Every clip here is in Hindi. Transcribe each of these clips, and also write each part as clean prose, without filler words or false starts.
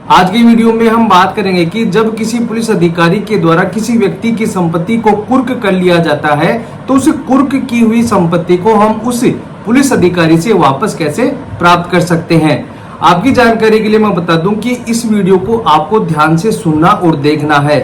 आज की वीडियो में हम बात करेंगे कि जब किसी पुलिस अधिकारी के द्वारा किसी व्यक्ति की संपत्ति को कुर्क कर लिया जाता है तो उस कुर्क की हुई संपत्ति को हम उस पुलिस अधिकारी से वापस कैसे प्राप्त कर सकते हैं। आपकी जानकारी के लिए मैं बता दूं कि इस वीडियो को आपको ध्यान से सुनना और देखना है।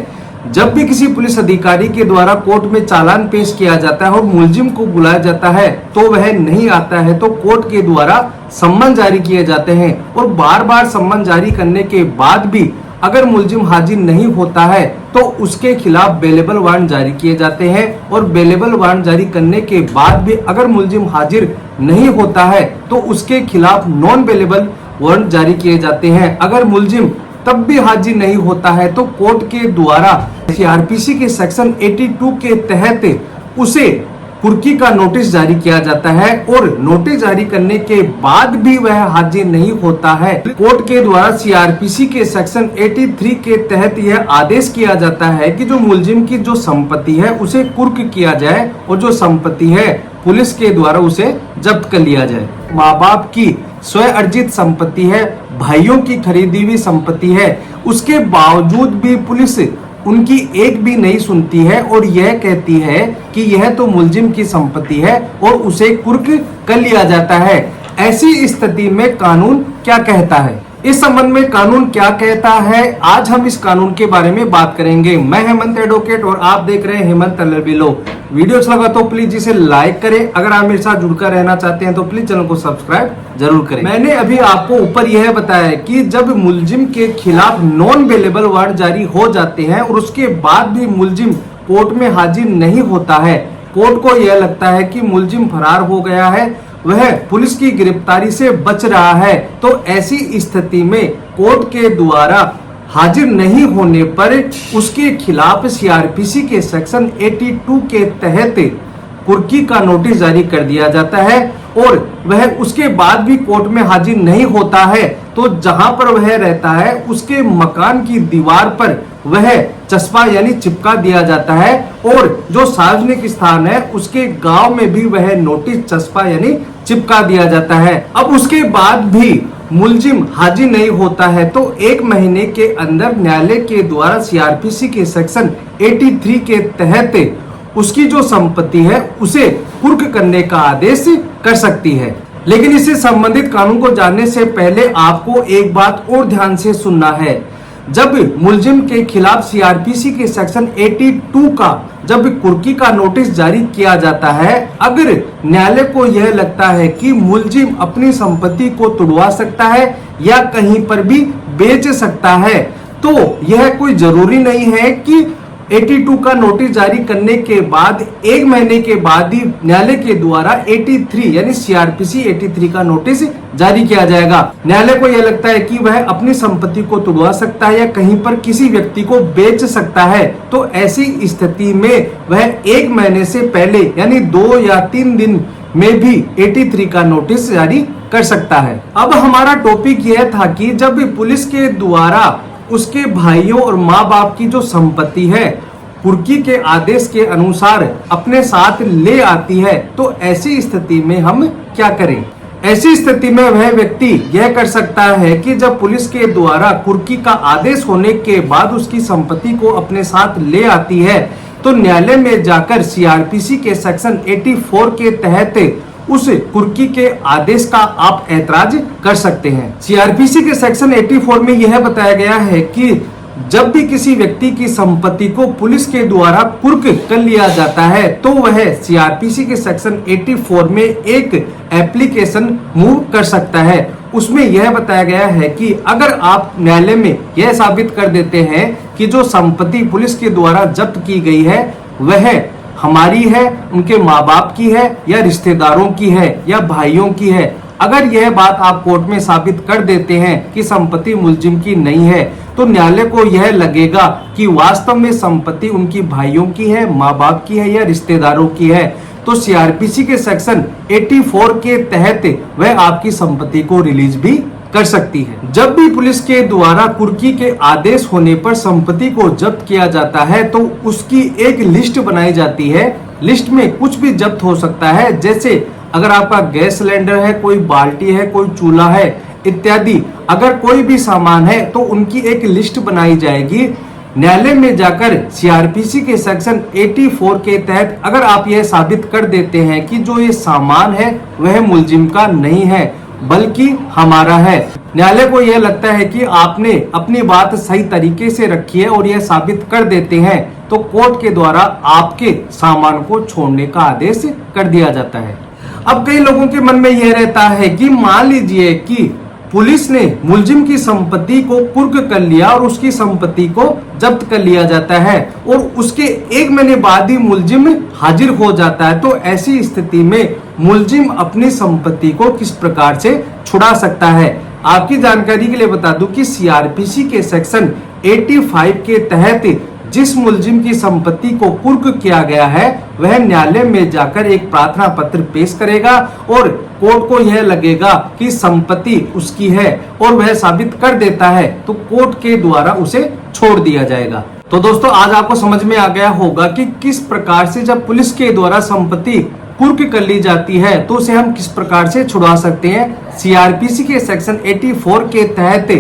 जब भी किसी पुलिस अधिकारी के द्वारा कोर्ट में चालान पेश किया जाता है और मुलजिम को बुलाया जाता है तो वह नहीं आता है तो कोर्ट के द्वारा सम्मन जारी किए जाते हैं और बार बार सम्मन जारी करने के बाद भी अगर मुलजिम हाजिर नहीं होता है तो उसके खिलाफ बेलेबल वारंट जारी किए जाते हैं और बेलेबल वारंट जारी करने के बाद भी अगर मुलजिम हाजिर नहीं होता है तो उसके खिलाफ नॉन बेलेबल वारंट जारी किए जाते हैं। अगर मुलजिम तब भी हाजिर नहीं होता है तो कोर्ट के द्वारा सीआरपीसी के सेक्शन 82 के तहत उसे कुर्की का नोटिस जारी किया जाता है और नोटिस जारी करने के बाद भी वह हाजिर नहीं होता है। कोर्ट के द्वारा सीआरपीसी के सेक्शन 83 के तहत यह आदेश किया जाता है कि जो मुलजिम की जो संपत्ति है उसे कुर्क किया जाए और जो संपत्ति है पुलिस के द्वारा उसे जब्त कर लिया जाए। माँ बाप की स्वयं अर्जित संपत्ति है, भाइयों की खरीदी हुई संपत्ति है, उसके बावजूद भी पुलिस उनकी एक भी नहीं सुनती है और यह कहती है कि यह तो मुलजिम की संपत्ति है और उसे कुर्क कर लिया जाता है। ऐसी स्थिति में कानून क्या कहता है, इस संबंध में कानून क्या कहता है, आज हम इस कानून के बारे में बात करेंगे। मैं हेमंत एडवोकेट और आप देख रहे हैं हेमंत LLB लॉ। वीडियो अच्छा लगा तो प्लीज इसे लाइक करें। अगर आप मेरे साथ जुड़कर रहना चाहते हैं तो प्लीज चैनल को सब्सक्राइब जरूर करें। मैंने अभी आपको ऊपर यह बताया कि जब मुलजिम के खिलाफ नॉन बेलेबल वारंट जारी हो जाते हैं और उसके बाद भी मुलजिम कोर्ट में हाजिर नहीं होता है, कोर्ट को यह लगता है कि मुलजिम फरार हो गया है, वह पुलिस की गिरफ्तारी से बच रहा है, तो ऐसी स्थिति में कोर्ट के द्वारा हाजिर नहीं होने पर उसके खिलाफ सीआरपीसी के सेक्शन 82 के तहत कुर्की का नोटिस जारी कर दिया जाता है और वह उसके बाद भी कोर्ट में हाजिर नहीं होता है तो जहां पर वह रहता है उसके मकान की दीवार पर वह चस्पा यानी चिपका दिया जाता है और जो सार्वजनिक स्थान है उसके गांव में भी वह नोटिस चस्पा यानी चिपका दिया जाता है। अब उसके बाद भी मुलजिम हाजिर नहीं होता है तो 1 महीने के अंदर न्यायालय के द्वारा सीआरपीसी के सेक्शन 83 के तहत उसकी जो संपत्ति है उसे कुर्क करने का आदेश कर सकती है। लेकिन इससे संबंधित कानून को जानने से पहले आपको एक बात और ध्यान से सुनना है। जब मुलजिम के खिलाफ सीआरपीसी के सेक्शन 82 का जब कुर्की का नोटिस जारी किया जाता है, अगर न्यायालय को यह लगता है कि मुलजिम अपनी संपत्ति को तुड़वा सकता है या कहीं पर भी बेच सकता है तो यह कोई जरूरी नहीं है कि 82 का नोटिस जारी करने के बाद 1 महीने के बाद ही न्यायालय के द्वारा 83 यानी सीआरपीसी 83 का नोटिस जारी किया जाएगा। न्यायालय को यह लगता है कि वह अपनी संपत्ति को तुड़वा सकता है या कहीं पर किसी व्यक्ति को बेच सकता है तो ऐसी स्थिति में वह 1 महीने से पहले यानी 2 या 3 दिन में भी 83 का नोटिस जारी कर सकता है। अब हमारा टॉपिक यह था कि जब पुलिस के द्वारा उसके भाइयों और माँ बाप की जो संपत्ति है कुर्की के आदेश के अनुसार अपने साथ ले आती है तो ऐसी स्थिति में हम क्या करें। ऐसी स्थिति में वह व्यक्ति यह कर सकता है कि जब पुलिस के द्वारा कुर्की का आदेश होने के बाद उसकी संपत्ति को अपने साथ ले आती है तो न्यायालय में जाकर सीआरपीसी के सेक्शन 84 के तहत उस कुर्की के आदेश का आप ऐतराज कर सकते हैं। सीआरपीसी के सेक्शन 84 में यह बताया गया है कि जब भी किसी व्यक्ति की संपत्ति को पुलिस के द्वारा कुर्क कर लिया जाता है तो वह सीआरपीसी के सेक्शन 84 में एक एप्लीकेशन मूव कर सकता है। उसमें यह बताया गया है कि अगर आप न्यायालय में यह साबित कर देते हैं कि जो संपत्ति पुलिस के द्वारा जब्त की गई है वह हमारी है, उनके माँ बाप की है या रिश्तेदारों की है या भाइयों की है, अगर यह बात आप कोर्ट में साबित कर देते हैं कि संपत्ति मुलजिम की नहीं है तो न्यायालय को यह लगेगा कि वास्तव में संपत्ति उनकी भाइयों की है, माँ बाप की है या रिश्तेदारों की है तो सीआरपीसी के सेक्शन 84 के तहत वह आपकी संपत्ति को रिलीज भी कर सकती है। जब भी पुलिस के द्वारा कुर्की के आदेश होने पर संपत्ति को जब्त किया जाता है तो उसकी एक लिस्ट बनाई जाती है। लिस्ट में कुछ भी जब्त हो सकता है, जैसे अगर आपका गैस सिलेंडर है, कोई बाल्टी है, कोई चूल्हा है, इत्यादि अगर कोई भी सामान है तो उनकी एक लिस्ट बनाई जाएगी। न्यायालय में जाकर सीआरपीसी के सेक्शन 84 के तहत अगर आप यह साबित कर देते हैं कि जो ये सामान है वह मुलजिम का नहीं है बल्कि हमारा है, न्यायालय को यह लगता है कि आपने अपनी बात सही तरीके से रखी है और यह साबित कर देते हैं, तो कोर्ट के द्वारा आपके सामान को छोड़ने का आदेश कर दिया जाता है। अब कई लोगों के मन में यह रहता है कि मान लीजिए कि पुलिस ने मुलजिम की संपत्ति को कुर्क कर लिया और उसकी संपत्ति को जब्त कर लिया जाता है और उसके 1 महीने बाद ही मुलजिम हाजिर हो जाता है, तो ऐसी स्थिति में मुलजिम अपनी संपत्ति को किस प्रकार से छुड़ा सकता है। आपकी जानकारी के लिए बता दूं कि सीआरपीसी के सेक्शन 85 के तहत जिस मुलजिम की संपत्ति को कुर्क किया गया है वह न्यायालय में जाकर एक प्रार्थना पत्र पेश करेगा और कोर्ट को यह लगेगा कि संपत्ति उसकी है और वह साबित कर देता है, तो कोर्ट के द्वारा उसे छोड़ दिया जाएगा। तो दोस्तों आज आपको समझ में आ गया होगा कि किस प्रकार से जब पुलिस के द्वारा संपत्ति कुर्क कर ली जाती है तो उसे हम किस प्रकार से छुड़वा सकते हैं। सीआरपीसी के सेक्शन 84 के तहत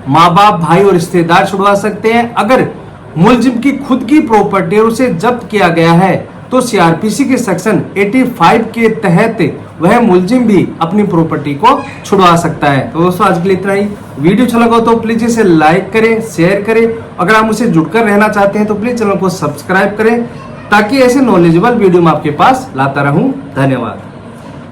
माँ बाप, भाई और रिश्तेदार छुड़वा सकते हैं। अगर मुलजिम की खुद की प्रॉपर्टी उसे जब्त किया गया है तो सीआरपीसी के सेक्शन 85 के तहत वह मुलजिम भी अपनी प्रॉपर्टी को छुड़वा सकता है। तो दोस्तों आज के लिए इतना ही। वीडियो अच्छा लगा तो प्लीज इसे लाइक करें, शेयर करें। अगर आप मुझसे जुड़कर रहना चाहते हैं तो प्लीज चैनल को सब्सक्राइब करें ताकि ऐसे नॉलेजेबल वीडियो मैं आपके पास लाता रहूं। धन्यवाद।